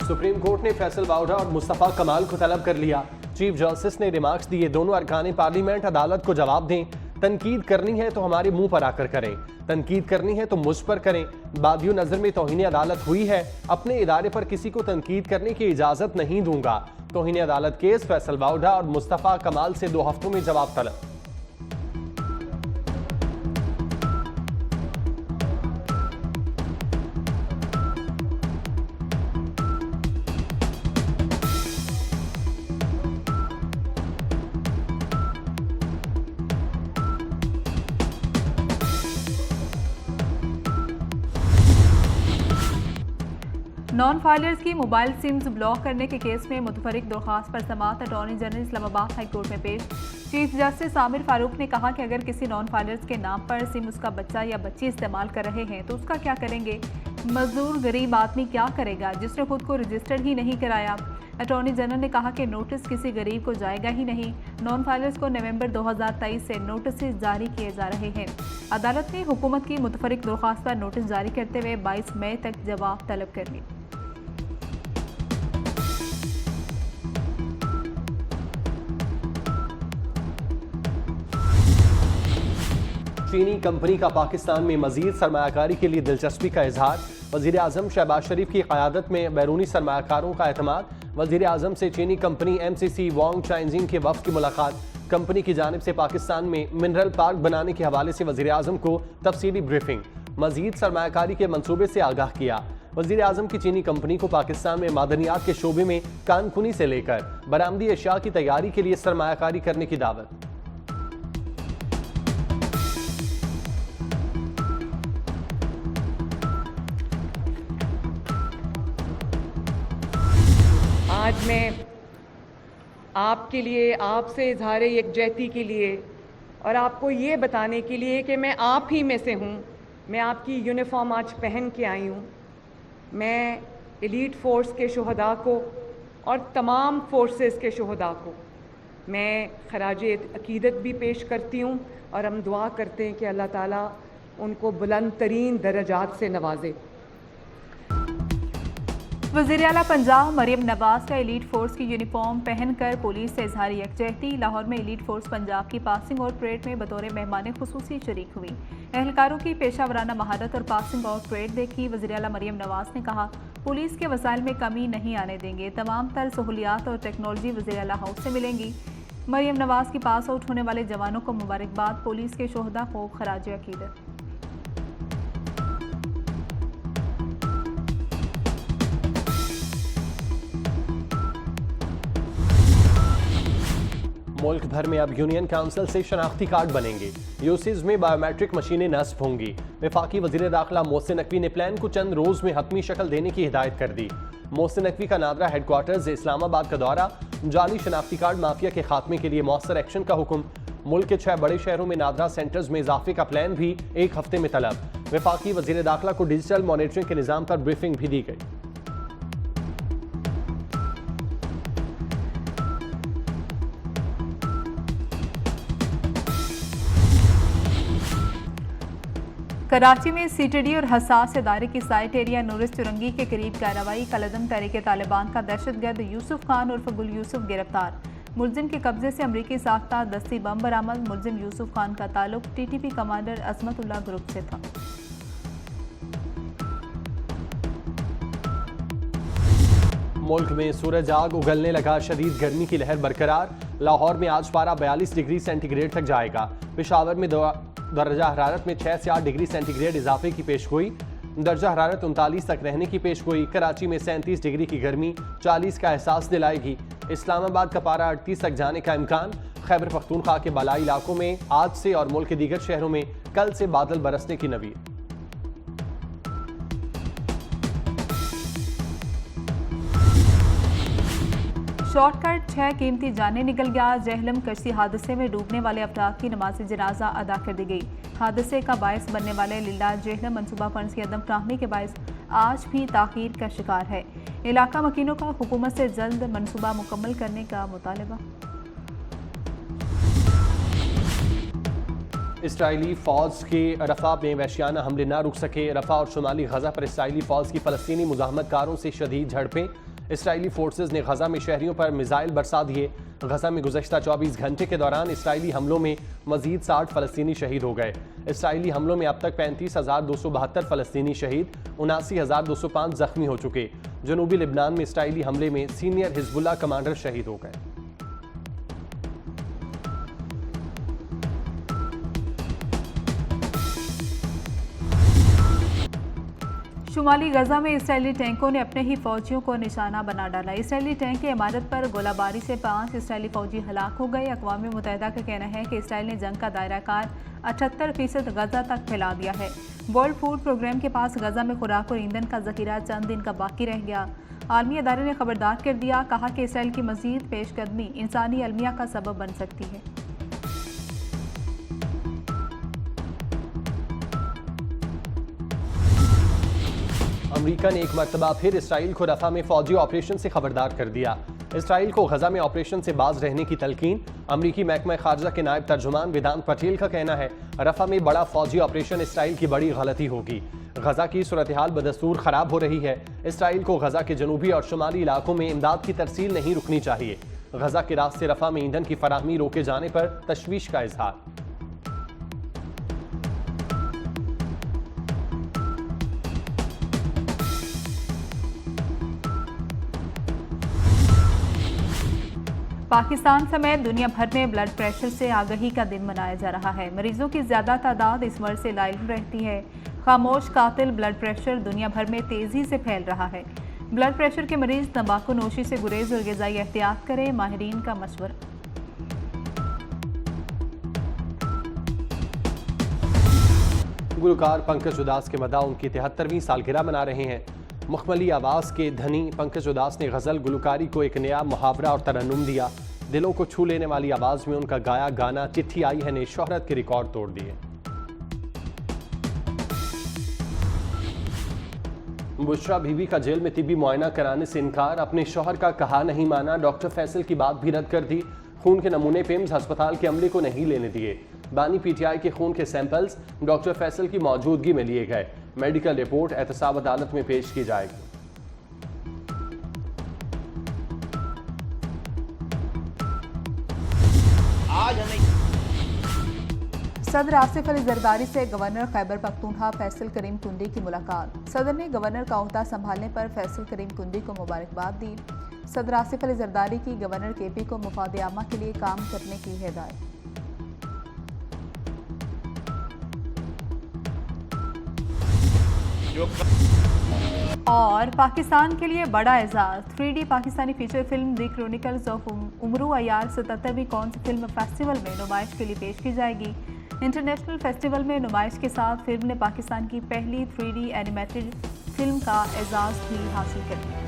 Supreme court ने फैसल वाउडा और मुस्तफ़ा कमाल को तलब कर लिया। चीफ जस्टिस ने रिमार्क्स दिए, दोनों अरकान पार्लियामेंट अदालत को जवाब दें। तनकीद करनी है तो हमारे मुंह पर आकर करें, तनकीद करनी है तो मुझ पर करें। बादियो नजर में तौहीन अदालत हुई है, अपने इदारे पर किसी को तनकीद करने की इजाजत नहीं दूंगा। तौहीन अदालत केस, फैसल वाउडा और मुस्तफ़ा कमाल से 2 हफ्तों में जवाब तलब। नॉन फाइलर्स की मोबाइल सिम्स ब्लॉक करने के केस में मुतफरिक दरख्वास्त पर समाअत attorney general Islamabad high court में पेश। चीफ जस्टिस आमिर फारूक ने कहा कि अगर किसी नॉन फाइलर्स के नाम पर सिम उसका बच्चा या बच्ची इस्तेमाल कर रहे हैं तो उसका क्या करेंगे। मजदूर गरीब आदमी क्या करेगा जिसने खुद को रजिस्टर्ड ही नहीं कराया। अटॉर्नी जनरल ने कहा कि नोटिस किसी गरीब को जाएगा ही नहीं। नॉन फाइलर्स को नवंबर 2023 से नोटिस जारी किए जा रहे हैं। अदालत ने हुकूमत की मुतफरिक दरख्वास्त पर नोटिस जारी करते हुए 22 मई तक जवाब तलब कर लिया। चीनी कंपनी का पाकिस्तान में मजीद सरमायाकारी के लिए दिलचस्पी का इजहार। वजीर आजम शहबाज शरीफ की क़यादत में बैरूनी सरमायाकारों का एतमाद। वजीर आजम से चीनी कंपनी MCC वांग चाइजिंग के वफ़द की मुलाकात। कंपनी की जानिब से पाकिस्तान में मिनरल पार्क बनाने के हवाले से वजीर आजम को तफसीली ब्रीफिंग। मजीद सरमायाकारी के मंसूबे से आगाह किया। वजीर आजम की चीनी कंपनी को पाकिस्तान में मादनियात के शोबे में कानकुनी से लेकर बरामदी अशिया की तैयारी के लिए सरमायाकारी करने की दावत। आज मैं आपके लिए, आपसे इजहार यकजहती के लिए और आपको ये बताने के लिए कि मैं आप ही में से हूँ। मैं आपकी यूनिफॉर्म आज पहन के आई हूँ। मैं एलीट फोर्स के शुहदा को और तमाम फोर्सेस के शुहदा को मैं खराज अकीदत भी पेश करती हूँ और हम दुआ करते हैं कि अल्लाह ताला उनको बुलंद तरीन दर्जात से नवाजे। वज़ीर आला पंजाब मरियम नवाज का एलीट फोर्स की यूनिफॉर्म पहनकर पुलिस से इजहार यकजहती। लाहौर में एलीट फोर्स पंजाब की पासिंग आउट परेड में बतौर मेहमान खुसूसी शरीक हुई। एहलकारों की पेशा वराना महारत और पासिंग आउट परेड देखी। वज़ीर आला मरियम नवाज ने कहा, पुलिस के वसाइल में कमी नहीं आने देंगे। तमाम तर सहूलियात और टेक्नोलॉजी वज़ीर आला हाउस से मिलेंगी। मरियम नवाज की पास आउट होने वाले जवानों को मुबारकबाद। पुलिस के शोहदा को खराज अकीदत। मुल्क भर में अब यूनियन काउंसिल से शनाख्ती कार्ड बनेंगे। यूसीज में बायोमेट्रिक मशीनें नस्ब होंगी। वफाकी वजीर दाखिला मोहसिन नकवी ने प्लान को चंद रोज में हतमी शक्ल देने की हिदायत कर दी। मोहसिन नकवी का नादरा हेडक्वार्टर्स इस्लामाबाद का दौरा। जाली शनाख्ती कार्ड माफिया के खात्मे के लिए मौसर एक्शन का हुक्म। मुल्क के 6 बड़े शहरों में नादरा सेंटर्स में इजाफे का प्लान भी 1 हफ्ते में तलब। वफाकी वजीर दाखिला को डिजिटल मॉनिटरिंग के निज़ाम पर ब्रीफिंग भी दी गई। कराची में सीटीडी और हसास इदारे की साइट एरिया नूरिस चुरंगी के करीब कार्रवाई। कलदम तहरीक तालिबान का दहशतगर्द यूसुफ खान उर्फ गुल यूसुफ गिरफ्तार। मुलजिम के कब्जे से अमरीकी साख्ता दस्ती बम बरामद। मुलजिम यूसुफ खान का ताल्लुक TTP कमांडर अजमतुल्लाह ग्रुप से था। मुल्क में सूरज आग उगलने लगा, शदीद गर्मी की लहर बरकरार। लाहौर में आज पारा 42 डिग्री सेंटीग्रेड तक जाएगा। पेशावर में दर्जा हरारत में 6 से 8 डिग्री सेंटीग्रेड इजाफे की पेशगोई। दर्जा हरारत 39 तक रहने की पेशगोई। कराची में 37 डिग्री की गर्मी 40 का एहसास दिलाएगी। इस्लामाबाद का पारा 38 तक जाने का इम्कान। खैबर पख्तूनख्वा के बालाई इलाकों में आज से और मुल्क के दीगर शहरों में कल से बादल बरसने की नवीद। शॉर्टकट 6 कीमती जाने निकल गया। जहलम कश्ती हादसे में डूबने वाले अफराद की नमाज जनाजा अदा कर दी गई। हादसे का बायस बनने वाले लिल्ला जहलम मनसूबा फंड्स की अदम फ्राहमी के बायस आज भी ताखीर का शिकार है। इलाका मकीनों का हुकूमत से जल्द मनसूबा मुकम्मल करने का मुतालबा। इसराइली फौज के रफा में वहशियाना हमले ना रुक सके। रफा और शुमाली गजा पर इसराइली फौज की फलस्तीनी मुजाहमतकारों से शदीद झड़पें। इसराइली फोर्सेज ने गजा में शहरियों पर मिसाइल बरसा दिए। गजा में गुज़श्ता 24 घंटे के दौरान इसराइली हमलों में मजीद 60 फ़लस्तीनी शहीद हो गए। इसराइली हमलों में अब तक 35,272 फ़लस्तीनी शहीद, 79,205 जख्मी हो चुके। जनूबी लिबनान में इसराइली हमले में सीनियर हिजबुल्लाह कमांडर शहीद हो गए। शुमाली गजा में इसराइली टैंकों ने अपने ही फौजियों को निशाना बना डाला। इसराइली टैंक की इमारत पर गोलाबारी से 5 इसराइली फौजी हलाक हो गए। अक़वाम मुत्तहिदा का कहना है कि इसराइल ने जंग का दायरा कार 78% गजा तक फैला दिया है। वर्ल्ड फूड प्रोग्राम के पास गजा में खुराक और ईंधन का जखीरा चंद दिन का बाकी रह गया। आलमी अदारे ने खबरदार कर दिया, कहा कि इसराइल की मजीद पेशकदमी इंसानी अलमिया का सबब बन सकती है। अमेरिका ने एक मरतबा फिर इसराइल को रफा में फौजी ऑपरेशन से खबरदार कर दिया। इसराइल को गजा में ऑपरेशन से बाज रहने की तलकीन। अमरीकी महकमा खारजा के नायब तर्जुमान वेदांत पटेल का कहना है, रफा में बड़ा फौजी ऑपरेशन इसराइल की बड़ी गलती होगी। गजा की सूरत हाल बदस्तूर खराब हो रही है। इसराइल को गजा के जनूबी और शुमाली इलाकों में इमदाद की तरसील नहीं रुकनी चाहिए। गजा के रास्ते रफा में ईंधन की फराहमी रोके जाने पर तशवीश का इजहार। पाकिस्तान समेत दुनिया भर में ब्लड प्रेशर से आगाही का दिन मनाया जा रहा है। मरीजों की ज़्यादा तादाद इस मर्ज से लाइल रहती है। खामोश कातिल ब्लड प्रेशर दुनिया भर में तेज़ी से फैल रहा है। ब्लड प्रेशर के मरीज तंबाकू नोशी से गुरेज और ग़िज़ाई एहतियात करें, माहिरीन का मशवरा। गुलकार पंकज उदास के मदा उनकी 73वीं सालगिरह मना रहे हैं। मुखमली आवाज़ के धनी पंकज उदास ने गज़ल गुलकारी को एक नया मुहावरा और तरन्नुम दिया। दिलों को छू लेने वाली आवाज़ में उनका गाया गाना चिट्ठी आई है ने शोहरत के रिकॉर्ड तोड़ दिए। बुशरा बीबी का जेल में तिब्बी मुआयना कराने से इनकार, अपने शौहर का कहा नहीं माना। डॉक्टर फैसल की बात भी रद्द कर दी। खून के नमूने पेम्स अस्पताल के अमले को नहीं लेने दिए। बानी पीटीआई के खून के सैंपल्स डॉक्टर फैसल की मौजूदगी में लिए गए। मेडिकल रिपोर्ट एहतसाब अदालत में पेश की जाएगी। सदर आसिफ अली जरदारी से गवर्नर खैबर पख्तूनख्वा फैसल करीम कुंडी की मुलाकात। सदर ने गवर्नर का ओहदा संभालने पर फैसल करीम कुंडी को मुबारकबाद दी। सदर आसिफ अली जरदारी की गवर्नर केपी को मुफाद आमा के लिए काम करने की हिदायत। और पाकिस्तान के लिए बड़ा एजाज, 3D Pakistani feature film the chronicles of Umro Ayyar 77वीं कॉन्स फिल्म फेस्टिवल में नुमाइश के लिए पेश की जाएगी। इंटरनेशनल फेस्टिवल में नुमाइश के साथ फिल्म ने पाकिस्तान की पहली 3D एनिमेटेड फिल्म का एजाज भी हासिल कर लिया।